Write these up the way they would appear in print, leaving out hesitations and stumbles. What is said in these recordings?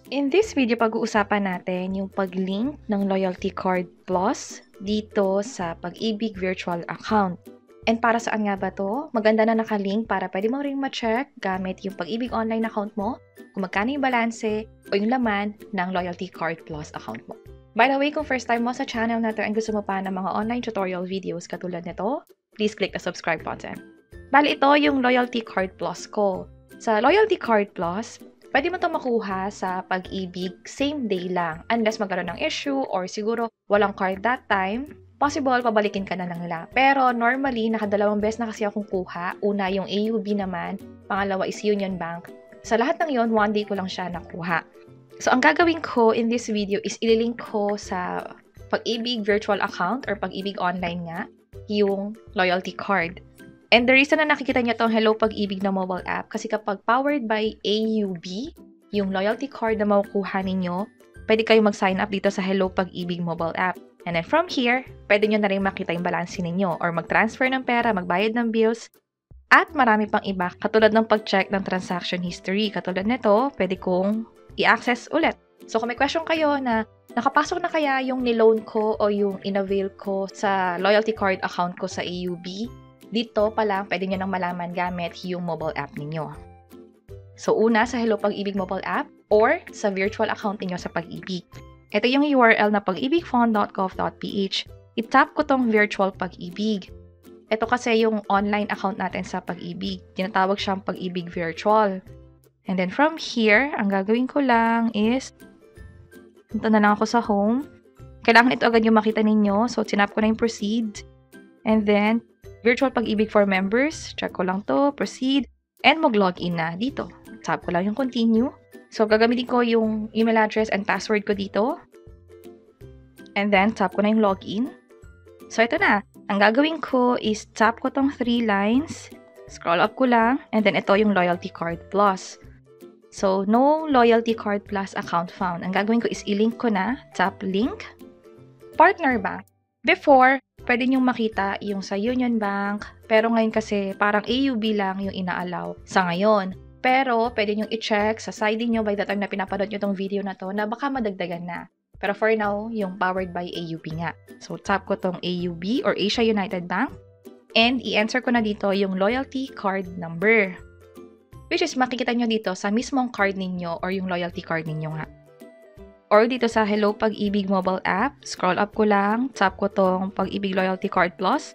In this video, pag-uusapan natin yung pag-link ng Loyalty Card Plus dito sa Pag-ibig virtual account. And para saan nga ba to? Maganda na nakalink para pwede mo ring ma-check gamit yung Pag-ibig online account mo kung magkano yung balanse o yung laman ng Loyalty Card Plus account mo. By the way, kung first time mo sa channel na to and gusto mo pa ng mga online tutorial videos katulad nito, please click the subscribe button. Bali, ito yung Loyalty Card Plus ko. Sa Loyalty Card Plus, pwede mo ito makuha sa Pag-ibig same day lang unless magkaroon ng issue or siguro walang card that time. Possible, pabalikin ka na lang nila. Pero normally, nakadalawang beses na kasi akong kuha. Una, yung AUB naman. Pangalawa is Union Bank. Sa lahat ng yon, one day ko lang siya nakuha. So, ang gagawin ko in this video is ililink ko sa Pag-ibig virtual account or Pag-ibig online nga yung loyalty card. And the reason na nakikita niyo itong Hello Pag-ibig na mobile app kasi kapag powered by AUB, yung loyalty card na makukuha ninyo, pwede kayo mag-sign up dito sa Hello Pag-ibig mobile app. And then from here, pwede nyo na rin makita yung balance ninyo or mag-transfer ng pera, magbayad ng bills, at marami pang iba katulad ng pag-check ng transaction history. Katulad nito, pwede kong i-access ulit. So kung may question kayo na nakapasok na kaya yung niloan ko o yung inavail ko sa loyalty card account ko sa AUB, dito pa lang pwede nyo nang malaman gamit yung mobile app ninyo. So una sa Hello Pag-ibig mobile app or sa virtual account ninyo sa Pag-ibig. Ito yung URL na pagibigfund.gov.ph. I-tap ko tong virtual Pag-ibig. Ito kasi yung online account natin sa Pag-ibig. Tinatawag siyang Pag-ibig virtual. And then from here, ang gagawin ko lang is punta na lang ako sa home. Kailangan ito agad yung makita ninyo. So, sinap ko na yung proceed. And then, virtual Pag-ibig for members. Check ko lang to, proceed. And mag-login na dito. Tap ko lang yung continue. So, gagamitin ko yung email address and password ko dito. And then, tap ko na yung login. So, ito na. Ang gagawin ko is tap ko tong 3 lines. Scroll up ko lang. And then, ito yung Loyalty Card Plus. So, no Loyalty Card Plus account found. Ang gagawin ko is i-link ko na. Tap link. Partner bank. Before, pwede nyong makita yung sa Union Bank. Pero ngayon kasi, parang AUB lang yung ina-allow sa ngayon. Pero, pwede nyong i-check sa side nyo by the time na pinapanood nyo tong video na to na baka madagdagan na. Pero for now, yung powered by AUB nga. So, tap ko tong AUB or Asia United Bank. And, i-enter ko na dito yung loyalty card number. Which is, makikita nyo dito sa mismong card ninyo or yung loyalty card ninyo nga. Or dito sa Hello Pag-ibig mobile app, scroll up ko lang, tap ko tong Pag-ibig Loyalty Card Plus.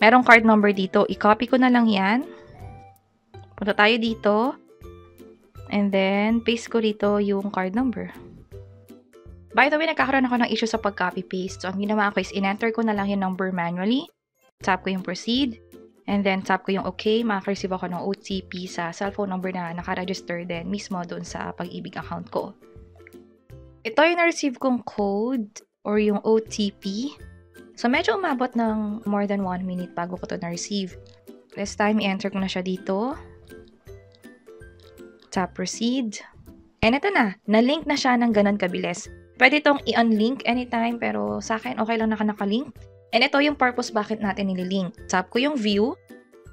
Merong card number dito, i-copy ko na lang yan. Punta tayo dito. And then, paste ko dito yung card number. By the way, nagkakaroon ako ng issue sa pag-copy-paste. So, ang ginawa ko is in-enter ko na lang yung number manually. Tap ko yung proceed. And then, tap ko yung okay. Makaka-receive ako ng OTP sa cellphone number na naka-register din mismo doon sa Pag-ibig account ko. Ito yung na-receive kong code or yung OTP. So, medyo umabot ng more than 1 minute bago ko ito na-receive. This time, i-enter ko na siya dito. Tap proceed. And ito na. Na-link na siya ng ganun kabilis. Pwede itong i-unlink anytime pero sa akin okay lang na nakalink. And ito yung purpose bakit natin nililink. Tap ko yung view.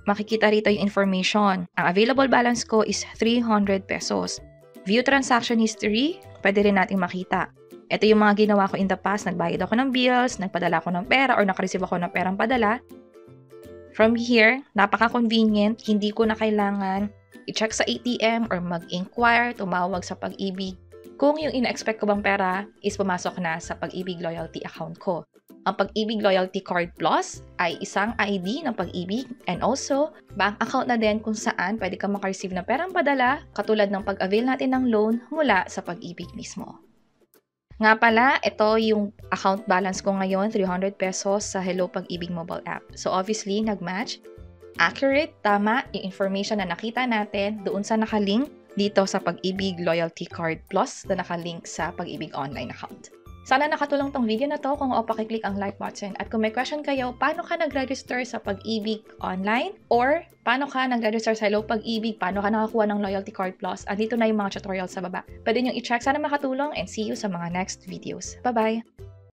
Makikita rito yung information. Ang available balance ko is 300 pesos. View transaction history. Pwede rin natin makita. Ito yung mga ginawa ko in the past. Nagbayad ako ng bills, nagpadala ako ng pera, or nakareceive ako ng perang padala. From here, napaka-convenient. Hindi ko na kailangan i-check sa ATM or mag-inquire, tumawag sa Pag-ibig kung yung ina-expect ko bang pera is pumasok na sa Pag-ibig loyalty account ko. Ang Pag-ibig Loyalty Card Plus ay isang ID ng Pag-ibig and also bank account na din kung saan pwede ka makareceive ng perang padala katulad ng pag-avail natin ng loan mula sa Pag-ibig mismo. Nga pala, ito yung account balance ko ngayon, 300 pesos sa Hello Pag-ibig mobile app. So obviously, nag-match. Accurate, tama, yung information na nakita natin doon sa nakalink dito sa Pag-ibig Loyalty Card Plus na nakalink sa Pag-ibig online account. Sana nakatulong tong video na to. Kung pakiclick ang like button. At kung may question kayo, paano ka nag-register sa Pag-ibig online? Or paano ka nag-register sa Hello Pag-ibig? Paano ka nakakuha ng Loyalty Card Plus? Andito na yung mga tutorials sa baba. Pwede nyo i-check. Sana makatulong and see you sa mga next videos. Bye-bye!